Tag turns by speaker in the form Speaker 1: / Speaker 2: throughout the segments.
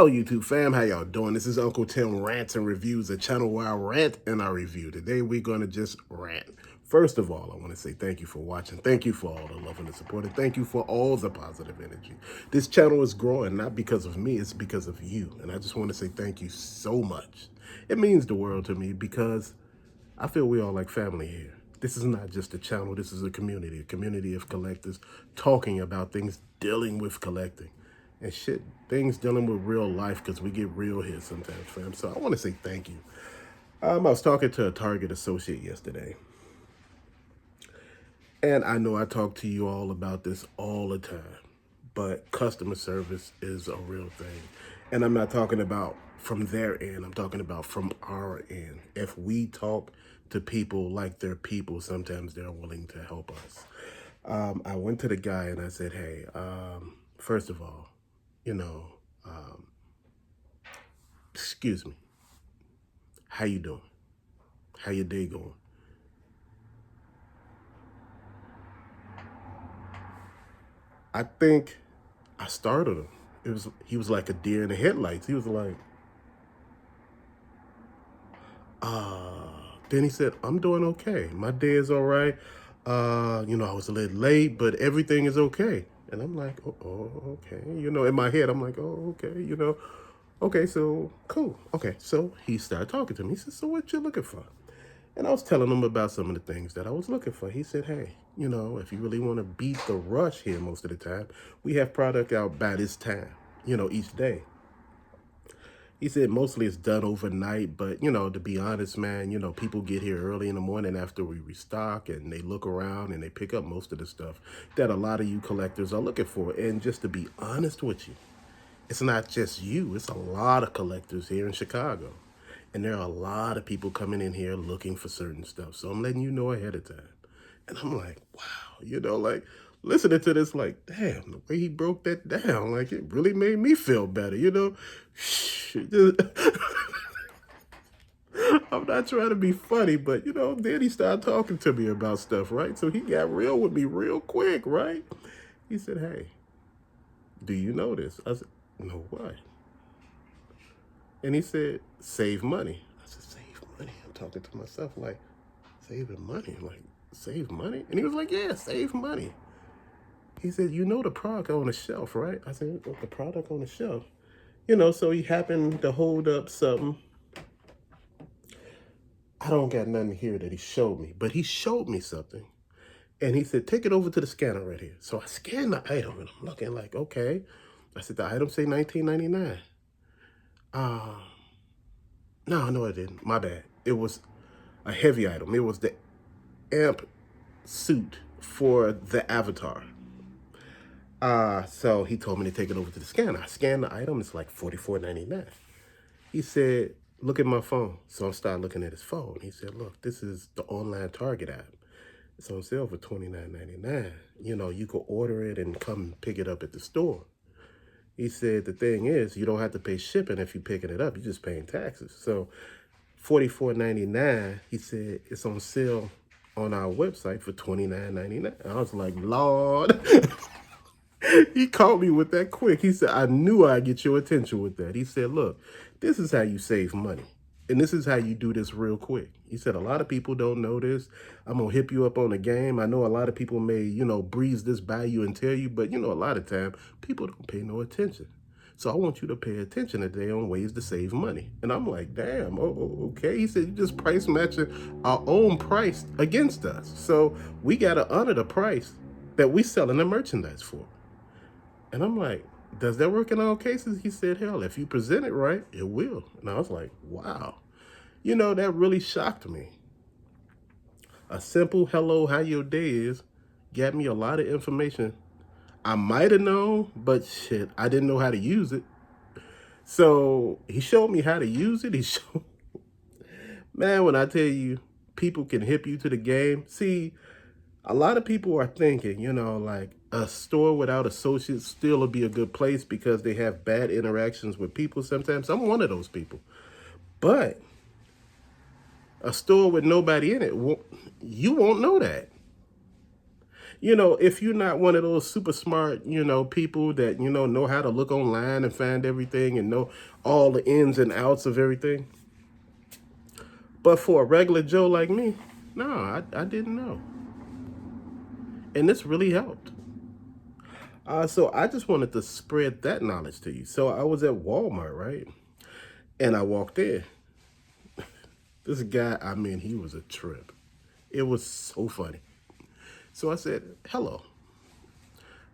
Speaker 1: Oh, YouTube fam, how y'all doing? This is Uncle Tim Rants and Reviews, a channel where I rant and I review. Today, we're going to just rant. First of all, I want to say thank you for watching. Thank you for all the love and the support. And thank you for all the positive energy. This channel is growing, not because of me, it's because of you. And I just want to say thank you so much. It means the world to me because I feel we all like family here. This is not just a channel, this is a community of collectors talking about things dealing with collecting. And shit, things dealing with real life because we get real here sometimes, fam. So I want to say thank you. I was talking to a Target associate yesterday. And I know I talk to you all about this all the time. But customer service is a real thing. And I'm not talking about from their end. I'm talking about from our end. If we talk to people like they're people, sometimes they're willing to help us. I went to the guy and I said, hey, first of all, you know, excuse me, how you doing? How your day going? I think I startled him. He was like a deer in the headlights. He was like, then he said, I'm doing okay. My day is all right. I was a little late, but everything is okay. And I'm like, okay. In my head, I'm like, oh, okay, okay, so cool. Okay, so he started talking to me. He said, so what you looking for? And I was telling him about some of the things that I was looking for. He said, hey, if you really want to beat the rush here most of the time, we have product out by this time, each day. He said mostly it's done overnight, but, to be honest, man, people get here early in the morning after we restock and they look around and they pick up most of the stuff that a lot of you collectors are looking for. And just to be honest with you, it's not just you, it's a lot of collectors here in Chicago. And there are a lot of people coming in here looking for certain stuff. So I'm letting you know ahead of time. And I'm like, wow, listening to this, like, damn, the way he broke that down, like, it really made me feel better, I'm not trying to be funny, but, then he started talking to me about stuff, right? So he got real with me real quick, right? He said, hey, do you know this? I said, no, what? And he said, save money. I said, save money? I'm talking to myself like, saving money? Like, save money? And he was like, yeah, save money. He said, you know the product on the shelf, right? I said, the product on the shelf? So he happened to hold up something. I don't got nothing here that he showed me, but he showed me something. And he said, take it over to the scanner right here. So I scanned the item and I'm looking like, okay. I said, the item say $19.99. No, it didn't. My bad. It was a heavy item. It was the amp suit for the avatar. So he told me to take it over to the scanner. I scanned the item. It's like $44.99. He said, look at my phone. So I started looking at his phone. He said, look, this is the online Target app. It's on sale for $29.99. You could order it and come pick it up at the store. He said, the thing is, you don't have to pay shipping if you're picking it up. You're just paying taxes. So $44.99, he said, it's on sale on our website for $29.99. I was like, Lord. He caught me with that quick. He said, I knew I'd get your attention with that. He said, look, this is how you save money. And this is how you do this real quick. He said, a lot of people don't know this. I'm going to hip you up on the game. I know a lot of people may, breeze this by you and tell you, but, a lot of time people don't pay no attention. So I want you to pay attention today on ways to save money. And I'm like, damn, okay. He said, you just price matching our own price against us. So we got to honor the price that we selling the merchandise for. And I'm like, does that work in all cases? He said, hell, if you present it right, it will. And I was like, wow. That really shocked me. A simple hello, how your day is, got me a lot of information I might have known, but shit, I didn't know how to use it. So he showed me how to use it. Man, when I tell you, people can hip you to the game. See, a lot of people are thinking, like a store without associates still will be a good place because they have bad interactions with people sometimes. I'm one of those people. But a store with nobody in it, you won't know that. If you're not one of those super smart, people that, know how to look online and find everything and know all the ins and outs of everything. But for a regular Joe like me, no, I didn't know. And this really helped. So I just wanted to spread that knowledge to you. So I was at Walmart, right? And I walked in. This guy, I mean, he was a trip. It was so funny. So I said, hello.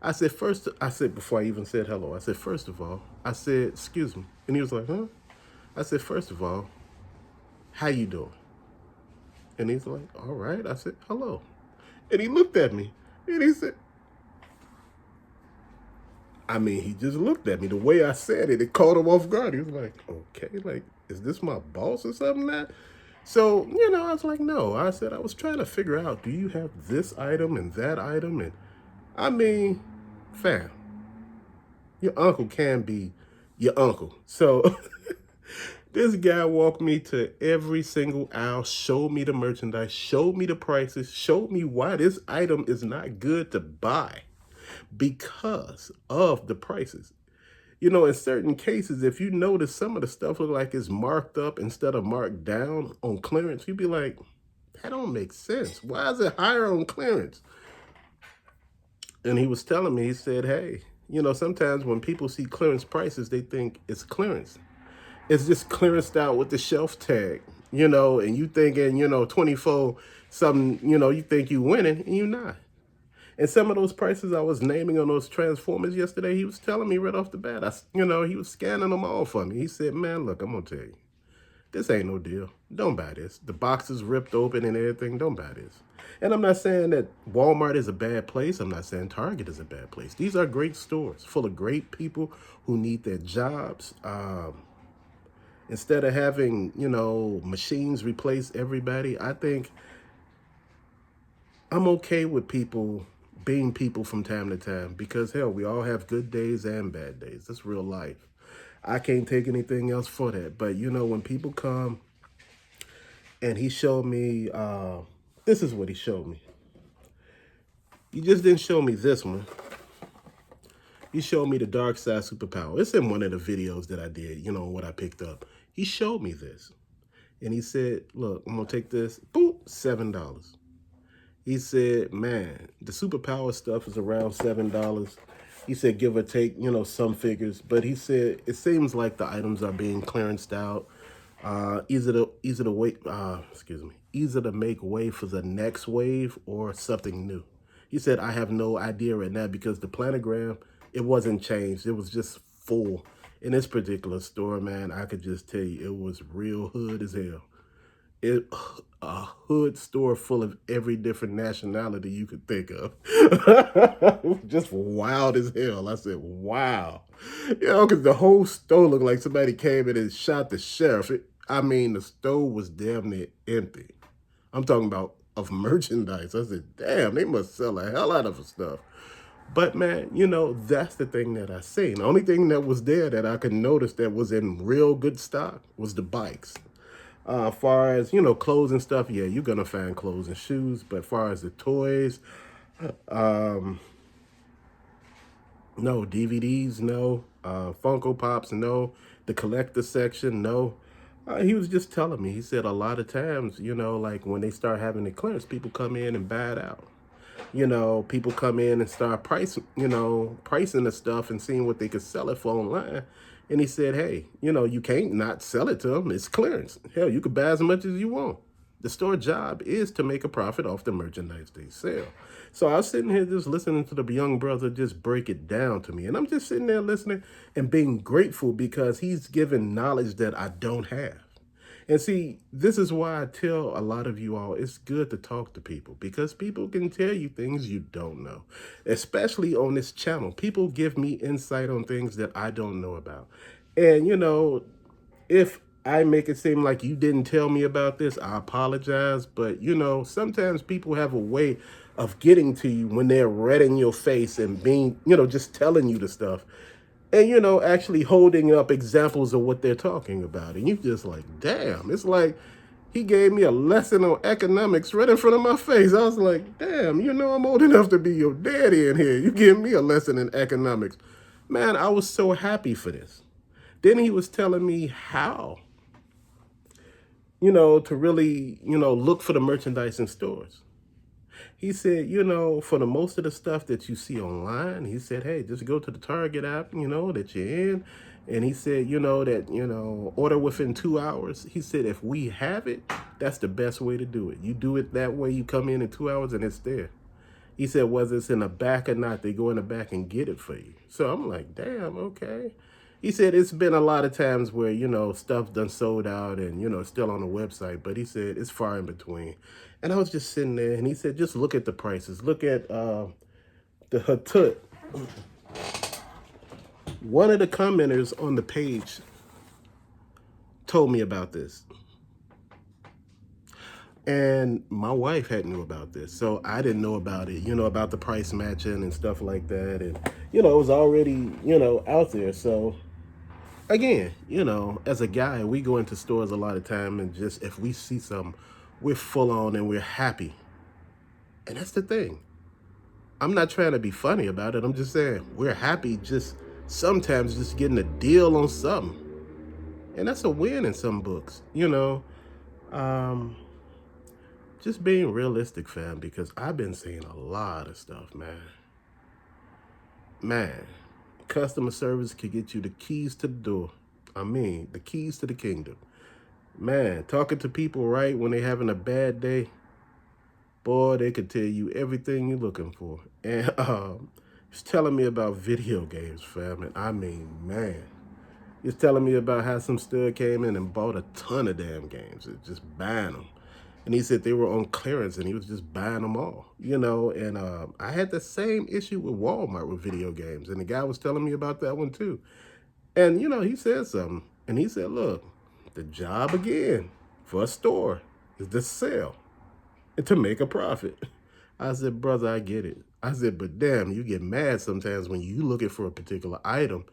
Speaker 1: I said, before I even said hello, I said, first of all, I said, excuse me. And he was like, huh? I said, first of all, how you doing? And he's like, all right. I said, hello. And he looked at me and he said, I mean, he just looked at me. The way I said it, it caught him off guard. He was like, okay, like, is this my boss or something that? So, I was like, no. I said, I was trying to figure out, do you have this item and that item? And I mean, fam, your uncle can be your uncle. So this guy walked me to every single aisle, showed me the merchandise, showed me the prices, showed me why this item is not good to buy because of the prices. In certain cases, if you notice some of the stuff look like it's marked up instead of marked down on clearance, you'd be like, that don't make sense. Why is it higher on clearance? And he was telling me, he said, hey, sometimes when people see clearance prices, they think it's clearance. It's just clearanced out with the shelf tag, and you thinking, 24 something, you think you winning and you're not. And some of those prices I was naming on those Transformers yesterday, he was telling me right off the bat. He was scanning them all for me. He said, man, look, I'm going to tell you, this ain't no deal. Don't buy this. The box is ripped open and everything. Don't buy this. And I'm not saying that Walmart is a bad place. I'm not saying Target is a bad place. These are great stores full of great people who need their jobs. Instead of having, machines replace everybody, I think I'm okay with people being people from time to time because, hell, we all have good days and bad days. That's real life. I can't take anything else for that. But, when people come and he showed me, this is what he showed me. He just didn't show me this one. He showed me the Dark Side Superpower. It's in one of the videos that I did, what I picked up. He showed me this. And he said, look, I'm going to take this. Boop, $7. He said, man, the superpower stuff is around $7. He said, give or take, some figures. But he said, it seems like the items are being clearanced out. Easy to make way for the next wave or something new. He said, I have no idea right now because the planogram, it wasn't changed. It was just full. In this particular store, man, I could just tell you, it was real hood as hell. A hood store full of every different nationality you could think of. Just wild as hell. I said, wow. Because the whole store looked like somebody came in and shot the sheriff. The store was damn near empty. I'm talking about of merchandise. I said, damn, they must sell a hell out of stuff. But man, that's the thing that I seen. The only thing that was there that I could notice that was in real good stock was the bikes. As far as, clothes and stuff, yeah, you're going to find clothes and shoes. But as far as the toys, no. DVDs, no. Funko Pops, no. The collector section, no. He was just telling me, he said a lot of times, like when they start having the clearance, people come in and buy it out. People come in and start pricing the stuff and seeing what they could sell it for online. And he said, hey, you can't not sell it to them. It's clearance. Hell, you could buy as much as you want. The store job is to make a profit off the merchandise they sell. So I was sitting here just listening to the young brother just break it down to me. And I'm just sitting there listening and being grateful because he's given knowledge that I don't have. And see, this is why I tell a lot of you all, it's good to talk to people because people can tell you things you don't know, especially on this channel. People give me insight on things that I don't know about. And, if I make it seem like you didn't tell me about this, I apologize. But, sometimes people have a way of getting to you when they're red in your face and being, just telling you the stuff. And, actually holding up examples of what they're talking about. And you just like, damn, it's like He gave me a lesson on economics right in front of my face. I was like, damn, you know I'm old enough to be your daddy in here. You give me a lesson in economics. Man, I was so happy for this. Then he was telling me how, to really, look for the merchandise in stores. He said, for the most of the stuff that you see online, he said, hey, just go to the Target app, that you're in. And he said, order within 2 hours. He said, if we have it, that's the best way to do it. You do it that way, you come in 2 hours and it's there. He said, whether it's in the back or not, they go in the back and get it for you. So I'm like, damn, okay. He said, it's been a lot of times where, stuff done sold out and, still on the website. But he said, it's far in between. And I was just sitting there and he said, just look at the prices. Look at the Hatut. One of the commenters on the page told me about this. And my wife had knew about this. So I didn't know about it, about the price matching and stuff like that. And, it was already, out there. So again, as a guy, we go into stores a lot of time and just, if we see something, we're full on and we're happy. And that's the thing. I'm not trying to be funny about it. I'm just saying we're happy just sometimes just getting a deal on something. And that's a win in some books, just being realistic, fam, because I've been seeing a lot of stuff, man. Man, customer service can get you the keys to the door. I mean, the keys to the kingdom. Man, talking to people right when they're having a bad day, boy, they could tell you everything you're looking for. And he's telling me about video games, fam. And I mean, man, he's telling me about how some stud came in and bought a ton of damn games, just buying them. And he said they were on clearance and he was just buying them all, and I had the same issue with Walmart with video games. And the guy was telling me about that one too. And, he said something. And he said, look, the job again for a store is to sell and to make a profit. I said, brother, I get it. I said, but damn, you get mad sometimes when you looking for a particular item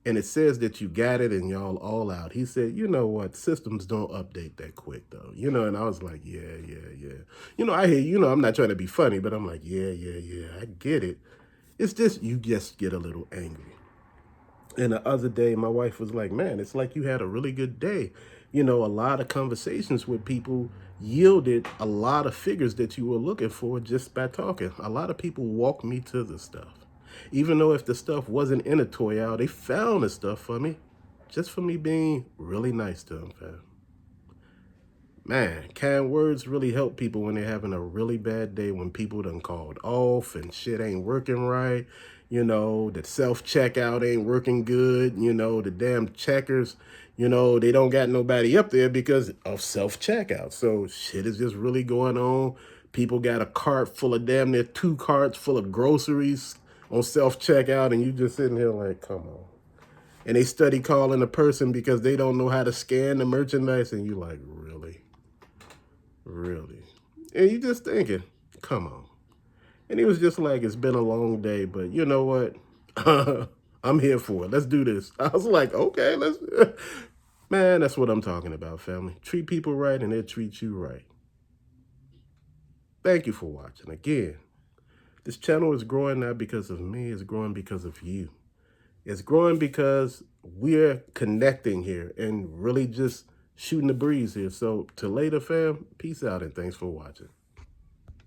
Speaker 1: and it says that you got it and y'all all out. He said, you know what? Systems don't update that quick, though. And I was like, yeah. I hear, I'm not trying to be funny, but I'm like, yeah, I get it. It's just, you just get a little angry. And the other day, my wife was like, man, it's like you had a really good day. A lot of conversations with people yielded a lot of figures that you were looking for just by talking. A lot of people walked me to the stuff. Even though if the stuff wasn't in a toy aisle, they found the stuff for me, just for me being really nice to them, fam. Man, kind words really help people when they're having a really bad day, when people done called off and shit ain't working right. The self-checkout ain't working good. The damn checkers, they don't got nobody up there because of self-checkout. So shit is just really going on. People got a cart full of damn near 2 carts full of groceries on self-checkout, and you just sitting here like, come on. And they study calling a person because they don't know how to scan the merchandise, and you like, really? Really? And you just thinking, come on. And he was just like, it's been a long day, but you know what? I'm here for it. Let's do this. I was like, okay, let's. Man, that's what I'm talking about, family. Treat people right and they'll treat you right. Thank you for watching. Again, this channel is growing not because of me. It's growing because of you. It's growing because we're connecting here and really just shooting the breeze here. So till later, fam, peace out and thanks for watching.